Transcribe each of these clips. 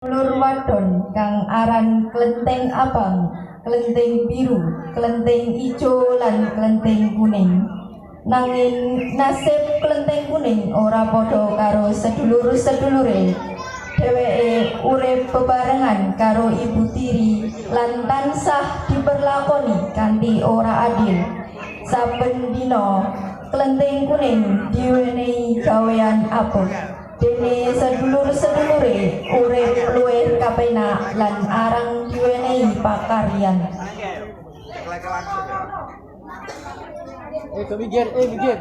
Ulur wadon kang aran Klenteng Abang, Klenteng Biru, Klenteng Ijo lan Klenteng Kuning. Nanging nasib Klenteng Kuning ora padha karo sedulur-sedulure. Dheweke urip bebarengan karo ibu tiri lan tansah diperlakoni kanthi ora adil. Saben dina Klenteng Kuning diwenehi gawean apik. Dene sedulur-sedulure urip luwih kapenak lan arang diwenehi pakaryan. Minggir.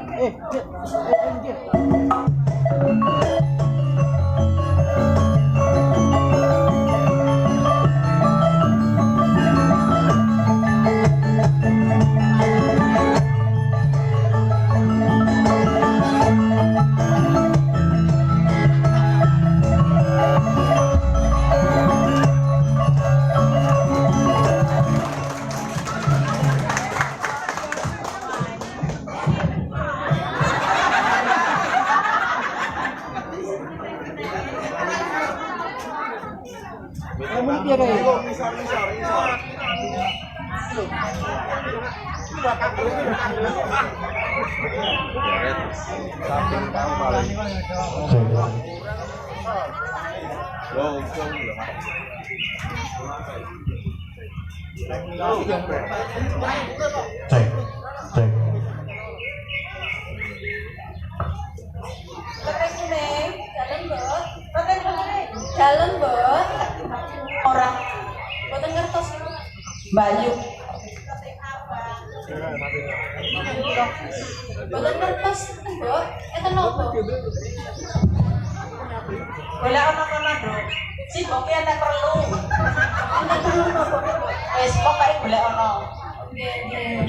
Dalem, Mbok. Ora. Mboten ngertos. Bayu. Mboten ngertos, Mbok. Eten opo? Golek ana kono, Nduk. Si Mbok ki ana perlu. Ana perlu opo? Wis pokoke golek ana. Nggih.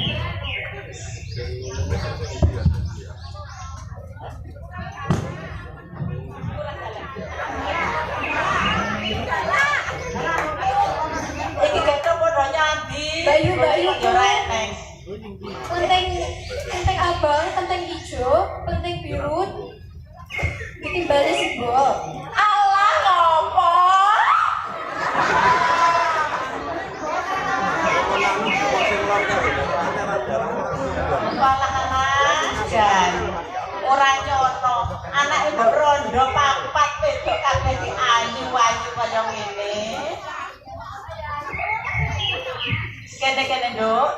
Iki ketok padha nyandi. Bayu. Ora eneng. Klenteng abang, klenteng ijo, klenteng biru. Ditimbali sih, Mbok. Alah ngopo? Jan. Ora nyono. Anake mbok rondo papat wedok kabeh iki ayu-ayu kaya ngene. Kene-kene, Nduk.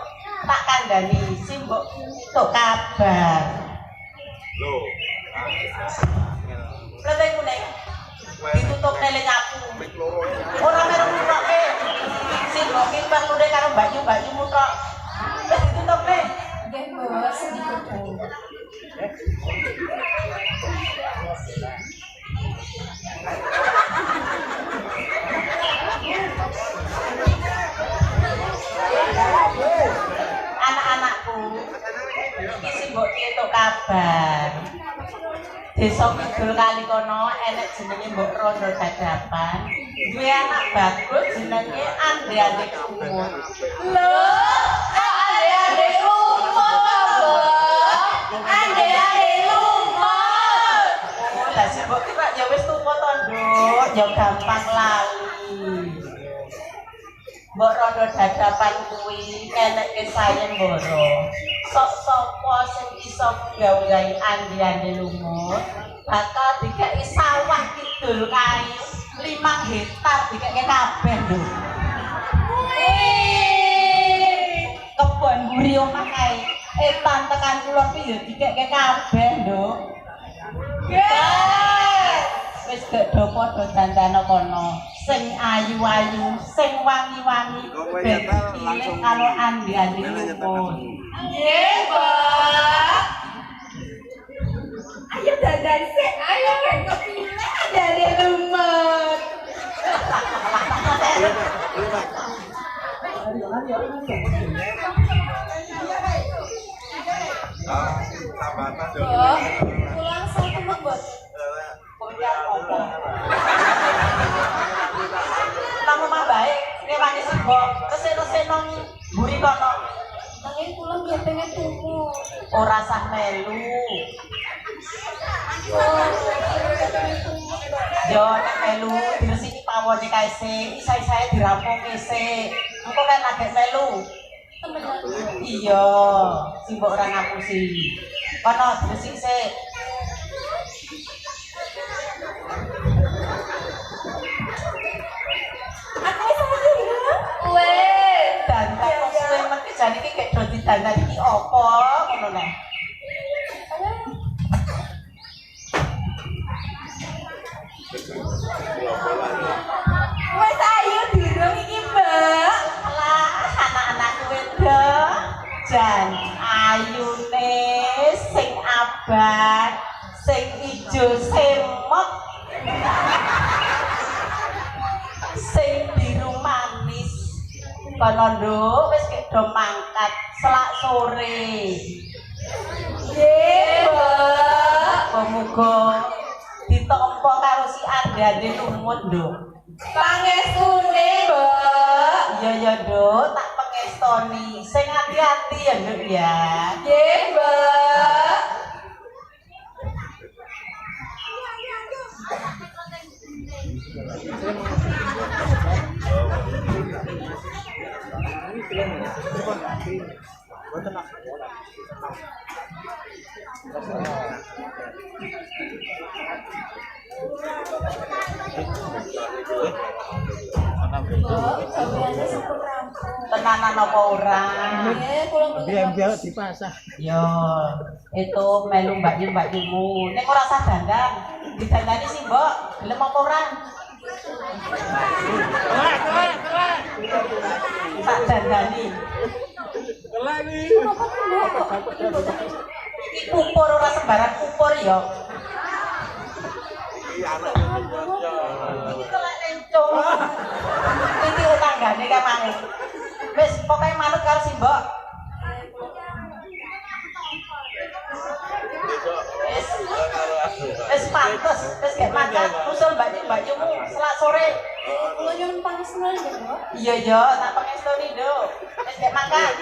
Tak kandhani si mbok tok kabar. Lho. Klenteng kuning. Ditutup nele nyapu. Ora meru nutoke. Si mbok ki perlune karo Bayu mutok. Wis ditutup ne. Nggih, Mbok, sedikit dulu. Anak-anakku, iki sing mbok entuk kabar. Desa Kidul kali kono enek jenenge Mbok Rondo Dadapan. Duwe anak bagus jenenge Andreane Kumut. Lho, ade-ade lumut, Mbok. Ade-ade lumut. Lah sing mbok ki ya wis tuwa to, Nduk, ya gampang lali. Mbok Rondo Dadapan kuwi eneke sayembara. Sok sapa sing iso gawe Andreane lumut bakal dikeki sawah kidul kae 5 hektar dikeki kabeh, Nduk. Kebon mburi omah kae. Etan tekan kulon ki ya dikeki kabeh, Nduk. Wis do padha dandana kono. Sing ayu-ayu, sing wangi-wangi, ben pilih karo Andreane lumut. Nggih, Mbok. Ayo dandan sik, ayo kan kepilih ade-ade lumut. Mbok, pulang satu Mbok. Kamu mah baik, rewani sih mbok, keseno-seno mburi kono. Nanging kula nggih pengen tuku. Ora sah melu. Yo nek melu diresiki ngawoni kae sik, isa-isae dirampungke sik. Engko kan lagi melu. Temenan. Iya, sing mbok ora ngapusi. Kono resik sik. Aku wis akhir ya. Wes. Dandan kok suwe men jane iki gek do didandan iki apa ngono lho. Wes ayo durung iki, Mbak. Alah, anak-anakku wedok jan ayune sing abang, sing ijo semok, sing biru manis. Kono nduk wis kek do mangkat selak sore. Nggih, Mbak. Muga ditampa karo si andane lumut nduk. Pangestune, Mbak. Iya ya nduk, tak pengestoni. Sing hati-hati ya nduk ya. Nggih, Mbak. Gaweane sampun rampung. Tenanan apa ora? Nggih, kula Biar dipasang. Yo, itu melu mbak-yumu. Nek ora usah dandan, didandani sih, Mbok. Gelem apa ora? Tak dandani. Iki kupur ora sembarang kupur ya. Iki lek lencung. Iki utanggane kae mang. Wis pokoke manut karo si Mbok. Wis pantes, wis gek makan usul mbak-yumu selak sore. Kula nyuwun pangastunan ya, Mbak. Iya yo, tak pengestoni nduk. Wis gek makan.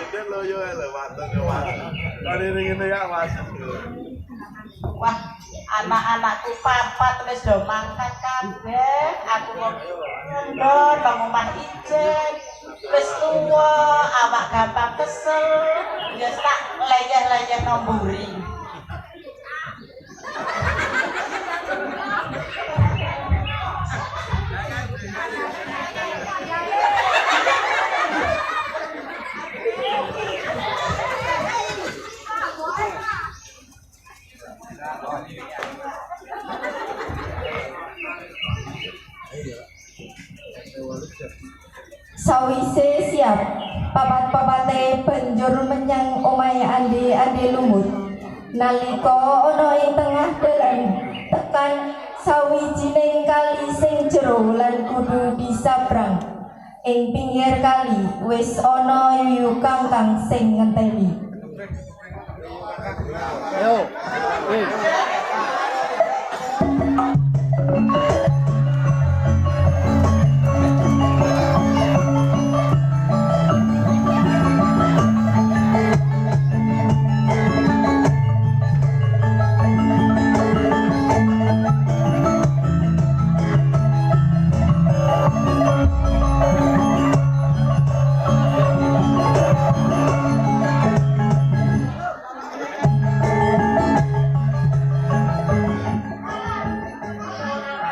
Wah, anak-anakku papat wis do mangkat kabeh. Aku kok ndon nang omah ijen. Wis tuwa, awak gampang kesel. Ya tak leyeh-leyeh nomburi. Sawise siap, papat-papate banjur menyang omahe ande lumut. Nalika ana ing tengah dalan, tekan sawijining kali sing jero lan kudu disabrang. Ing pinggir kali wis ana yuyu kangkang sing ngenteni. Ayo.